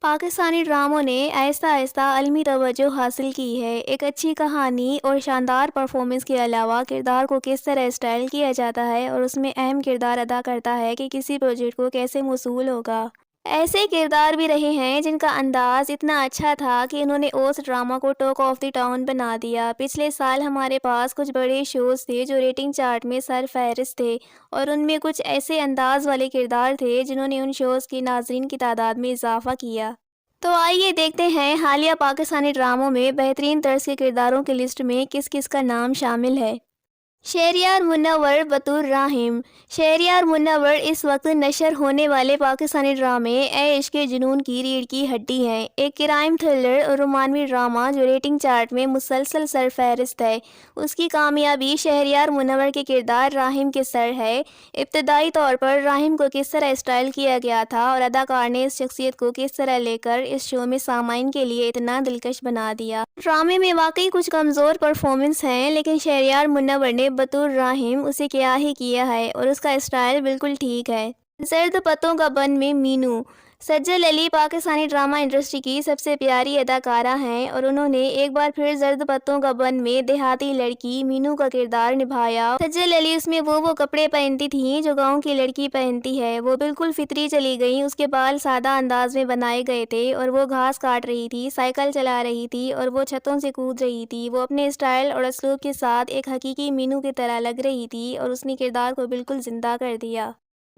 پاکستانی ڈراموں نے آہستہ آہستہ عالمی توجہ حاصل کی ہے۔ ایک اچھی کہانی اور شاندار پرفارمنس کے علاوہ کردار کو کس طرح اسٹائل کیا جاتا ہے اور اس میں اہم کردار ادا کرتا ہے کہ کسی پروجیکٹ کو کیسے موصول ہوگا۔ ایسے کردار بھی رہے ہیں جن کا انداز اتنا اچھا تھا کہ انہوں نے اس ڈرامہ کو ٹاک آف دی ٹاؤن بنا دیا۔ پچھلے سال ہمارے پاس کچھ بڑے شوز تھے جو ریٹنگ چارٹ میں سر فہرست تھے، اور ان میں کچھ ایسے انداز والے کردار تھے جنہوں نے ان شوز کی ناظرین کی تعداد میں اضافہ کیا۔ تو آئیے دیکھتے ہیں حالیہ پاکستانی ڈراموں میں بہترین طرز کے کرداروں کی لسٹ میں کس کس کا نام شامل ہے۔ شہریار منور بطور راحم۔ شہریار منور اس وقت نشر ہونے والے پاکستانی ڈرامے اے عشق جنون کی ریڑھ کی ہڈی ہیں۔ ایک کرائم تھرلر اور رومانوی ڈرامہ جو ریٹنگ چارٹ میں مسلسل سر فہرست ہے۔ اس کی کامیابی شہریار منور کے کردار راحم کے سر ہے۔ ابتدائی طور پر راحم کو کس طرح اسٹائل کیا گیا تھا اور اداکار نے اس شخصیت کو کس طرح لے کر اس شو میں سامعین کے لیے اتنا دلکش بنا دیا۔ ڈرامے میں واقعی کچھ کمزور پرفارمنس ہیں، لیکن شہریار منور نے بطور راحم اسے کیا ہی کیا ہے، اور اس کا اسٹائل بالکل ٹھیک ہے۔ زرد پتوں کا بن میں مینو۔ سجل علی پاکستانی ڈرامہ انڈسٹری کی سب سے پیاری اداکارہ ہیں، اور انہوں نے ایک بار پھر زرد پتوں کا بن میں دیہاتی لڑکی مینو کا کردار نبھایا۔ سجل علی اس میں وہ کپڑے پہنتی تھیں جو گاؤں کی لڑکی پہنتی ہے۔ وہ بالکل فطری چلی گئیں، اس کے بال سادہ انداز میں بنائے گئے تھے، اور وہ گھاس کاٹ رہی تھی، سائیکل چلا رہی تھی، اور وہ چھتوں سے کود رہی تھی۔ وہ اپنے اسٹائل اور اسلوب کے ساتھ ایک حقیقی مینو کی طرح لگ رہی تھی، اور اس نے کردار کو بالکل زندہ کر دیا۔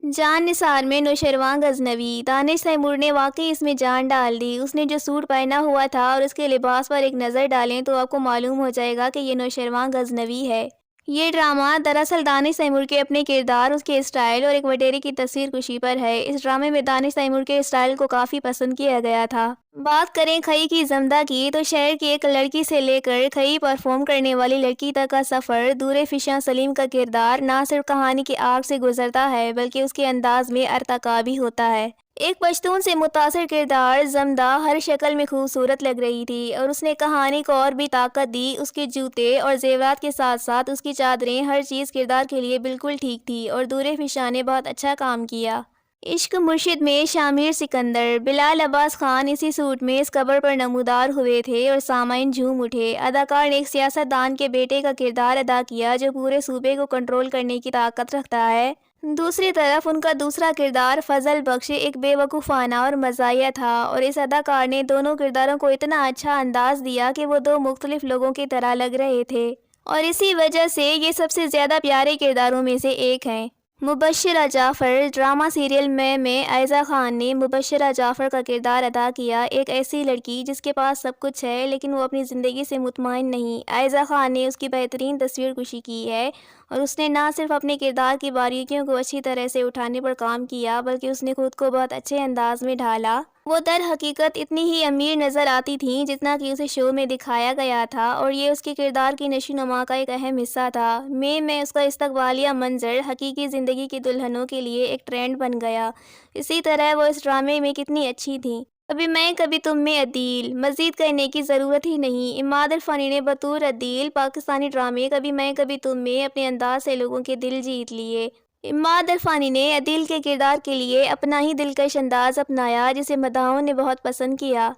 جان نثار میں نوشروان غزنوی۔ دانش تیمور نے واقعی اس میں جان ڈال دی۔ اس نے جو سوٹ پہنا ہوا تھا اور اس کے لباس پر ایک نظر ڈالیں تو آپ کو معلوم ہو جائے گا کہ یہ نوشروان غزنوی ہے۔ یہ ڈرامہ دراصل دانش تیمور کے اپنے کردار، اس کے اسٹائل اور ایک وڈیرے کی تصویر کشی پر ہے۔ اس ڈرامے میں دانش تیمور کے اسٹائل کو کافی پسند کیا گیا تھا۔ بات کریں کھئی کی زمدہ کی تو شہر کی ایک لڑکی سے لے کر کھئی پرفارم کرنے والی لڑکی تک کا سفر، دورے فشاں سلیم کا کردار نہ صرف کہانی کے آرک سے گزرتا ہے بلکہ اس کے انداز میں ارتقا بھی ہوتا ہے۔ ایک پشتون سے متاثر کردار زمدہ ہر شکل میں خوبصورت لگ رہی تھی، اور اس نے کہانی کو اور بھی طاقت دی۔ اس کے جوتے اور زیورات کے ساتھ ساتھ اس کی چادریں، ہر چیز کردار کے لیے بالکل ٹھیک تھی، اور دورے فشاں نے بہت اچھا کام کیا۔ عشق مرشد میں شامیر سکندر۔ بلال عباس خان اسی سوٹ میں اس کور پر نمودار ہوئے تھے اور سامعین جھوم اٹھے۔ اداکار نے ایک سیاست دان کے بیٹے کا کردار ادا کیا جو پورے صوبے کو کنٹرول کرنے کی طاقت رکھتا ہے۔ دوسری طرف ان کا دوسرا کردار فضل بخش ایک بے وقوفانہ اور مزاحیہ تھا، اور اس اداکار نے دونوں کرداروں کو اتنا اچھا انداز دیا کہ وہ دو مختلف لوگوں کی طرح لگ رہے تھے، اور اسی وجہ سے یہ سب سے زیادہ پیارے کرداروں میں سے ایک ہیں۔ مبشرہ جعفر۔ ڈرامہ سیریل میں عائزہ خان نے مبشرہ جعفر کا کردار ادا کیا، ایک ایسی لڑکی جس کے پاس سب کچھ ہے لیکن وہ اپنی زندگی سے مطمئن نہیں۔ عائزہ خان نے اس کی بہترین تصویر کشی کی ہے، اور اس نے نہ صرف اپنے کردار کی باریکیوں کو اچھی طرح سے اٹھانے پر کام کیا بلکہ اس نے خود کو بہت اچھے انداز میں ڈھالا۔ وہ در حقیقت اتنی ہی امیر نظر آتی تھیں جتنا کہ اسے شو میں دکھایا گیا تھا، اور یہ اس کے کردار کی نشو و نما کا ایک اہم حصہ تھا۔ میں اس کا استقبالیہ منظر حقیقی زندگی کی دلہنوں کے لیے ایک ٹرینڈ بن گیا۔ اسی طرح وہ اس ڈرامے میں کتنی اچھی تھیں۔ کبھی میں کبھی تم میں عدیل۔ مزید کہنے کی ضرورت ہی نہیں، عماد عرفانی نے بطور عدیل پاکستانی ڈرامے کبھی میں کبھی تم میں اپنے انداز سے لوگوں کے دل جیت لیے۔ عماد عرفانی نے عدیل کے کردار کے لیے اپنا ہی دلکش انداز اپنایا جسے مداحوں نے بہت پسند کیا۔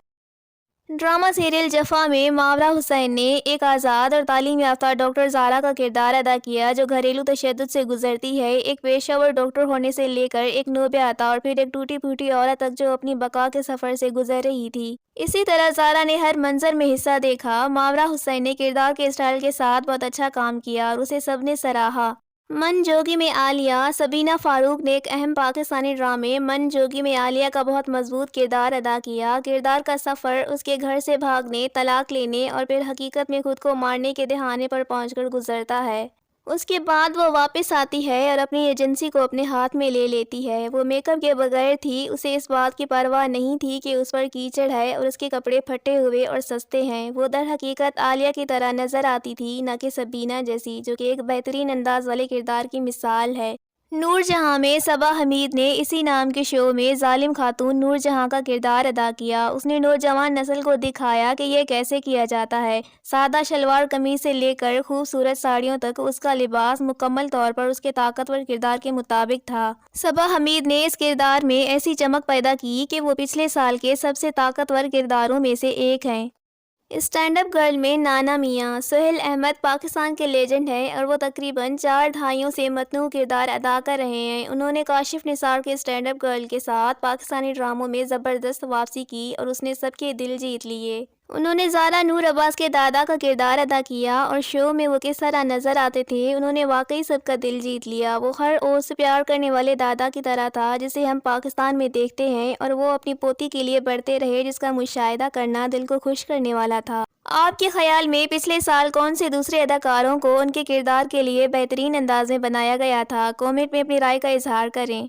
ڈرامہ سیریل جفا میں ماورا حسین نے ایک آزاد اور تعلیم یافتہ ڈاکٹر زارا کا کردار ادا کیا جو گھریلو تشدد سے گزرتی ہے، ایک پیشہ ور ڈاکٹر ہونے سے لے کر ایک نوبیاہتا اور پھر ایک ٹوٹی پھوٹی عورت تک جو اپنی بقا کے سفر سے گزر رہی تھی۔ اسی طرح زارا نے ہر منظر میں حصہ دیکھا۔ ماورا حسین نے کردار کے اسٹائل کے ساتھ بہت اچھا کام کیا اور اسے سب نے سراہا۔ من جوگی میں عالیہ۔ سبینہ فاروق نے ایک اہم پاکستانی ڈرامے من جوگی میں عالیہ کا بہت مضبوط کردار ادا کیا۔ کردار کا سفر اس کے گھر سے بھاگنے، طلاق لینے اور پھر حقیقت میں خود کو مارنے کے دہانے پر پہنچ کر گزرتا ہے۔ اس کے بعد وہ واپس آتی ہے اور اپنی ایجنسی کو اپنے ہاتھ میں لے لیتی ہے۔ وہ میک اپ کے بغیر تھی، اسے اس بات کی پرواہ نہیں تھی کہ اس پر کیچڑ ہے اور اس کے کپڑے پھٹے ہوئے اور سستے ہیں۔ وہ در حقیقت عالیہ کی طرح نظر آتی تھی، نہ کہ سبینہ جیسی، جو کہ ایک بہترین انداز والے کردار کی مثال ہے۔ نور جہاں میں صبا حمید نے اسی نام کے شو میں ظالم خاتون نور جہاں کا کردار ادا کیا۔ اس نے نوجوان نسل کو دکھایا کہ یہ کیسے کیا جاتا ہے۔ سادہ شلوار قمیض سے لے کر خوبصورت ساڑیوں تک اس کا لباس مکمل طور پر اس کے طاقتور کردار کے مطابق تھا۔ صبا حمید نے اس کردار میں ایسی چمک پیدا کی کہ وہ پچھلے سال کے سب سے طاقتور کرداروں میں سے ایک ہیں۔ اسٹینڈ اپ گرل میں نانا میاں سہیل احمد پاکستان کے لیجنڈ ہیں اور وہ تقریباً 4 دہائیوں سے متنوع کردار ادا کر رہے ہیں۔ انہوں نے کاشف نثار کے اسٹینڈ اپ گرل کے ساتھ پاکستانی ڈراموں میں زبردست واپسی کی اور اس نے سب کے دل جیت لیے۔ انہوں نے زارا نور عباس کے دادا کا کردار ادا کیا اور شو میں وہ کس طرح نظر آتے تھے انہوں نے واقعی سب کا دل جیت لیا۔ وہ ہر عورت سے پیار کرنے والے دادا کی طرح تھا جسے ہم پاکستان میں دیکھتے ہیں اور وہ اپنی پوتی کے لیے بڑھتے رہے جس کا مشاہدہ کرنا دل کو خوش کرنے والا تھا۔ آپ کے خیال میں پچھلے سال کون سے دوسرے اداکاروں کو ان کے کردار کے لیے بہترین انداز میں بنایا گیا تھا؟ کامنٹ میں اپنی رائے کا اظہار کریں۔